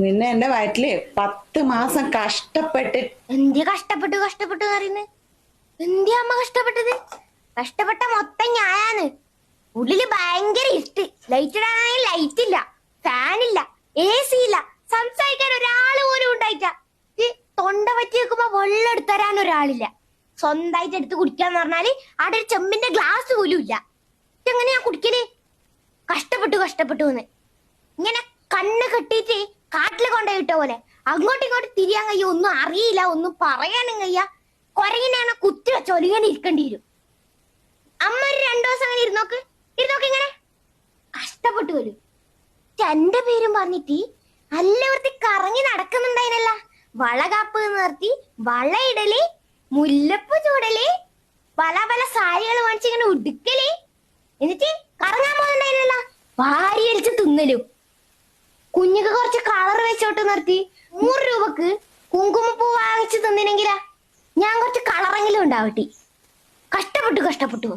നിന്നെ എന്റെ വയറ്റില് 10 മാസം കഷ്ടപ്പെട്ട്. എന്തിയാ കഷ്ടപ്പെട്ടു പറയുന്നത്? എന്തിയാ അമ്മ കഷ്ടപ്പെട്ടത്? കഷ്ടപ്പെട്ട മൊത്തം ഞാനാണ്. ഉള്ളില് ഭയങ്കര ഇഷ്ട്. ലൈറ്റ് ഇടാനാണെങ്കിൽ ലൈറ്റ് ഇല്ല, ഫാനില്ല, AC ഇല്ല, സംസാരിക്കാൻ ഒരാള് പോലും ഉണ്ടായിട്ട. തൊണ്ട പറ്റി വെക്കുമ്പോ വെള്ളം എടുത്തരാൻ ഒരാളില്ല. സ്വന്തമായിട്ട് എടുത്ത് കുടിക്കാന്ന് പറഞ്ഞാല് അവിടെ ഒരു ചെമ്പിന്റെ ഗ്ലാസ് പോലും ഇല്ല. എങ്ങനെയാ കുടിക്കല്? കഷ്ടപ്പെട്ടു ഇങ്ങനെ കണ്ണ് കെട്ടിയിട്ട് കാട്ടില് കൊണ്ടുപോയിട്ട പോലെ അങ്ങോട്ടും ഇങ്ങോട്ടും തിരിയാൻ കഴിയ, ഒന്നും അറിയില്ല, ഒന്നും പറയാനും കഴിയ. കൊരങ്ങിനാണ് കുത്തി വെച്ചോലെ ഇങ്ങനെ ഇരിക്കേണ്ടി വരും. അമ്മ ഒരു 2 ദിവസം അങ്ങനെ ഇരുന്നോക്ക് ഇങ്ങനെ കഷ്ടപ്പെട്ടു വരും. എന്റെ പേരും പറഞ്ഞിട്ട് എല്ലാവർത്തി കറങ്ങി നടക്കുന്നുണ്ടായിനല്ല. വളകാപ്പ് നിർത്തി, വളയിടല്, മുല്ലപ്പൂ ചൂടല്, പല പല സാരികൾ വാങ്ങിച്ച് ഇങ്ങനെ ഉടുക്കല്, എന്നിട്ട് കറങ്ങാൻ പോകുന്നുണ്ടായിനല്ല. വാരി അരിച്ച് തിന്നലും. കുഞ്ഞുക്ക് കുറച്ച് കളർ വെച്ചോട്ട് നിർത്തി 100 രൂപക്ക് കുങ്കുമപ്പൂ വാങ്ങിച്ചു തന്നിനെങ്കിലാ ഞാൻ കുറച്ച് കളറെങ്കിലും ഉണ്ടാവട്ടെ. കഷ്ടപ്പെട്ടു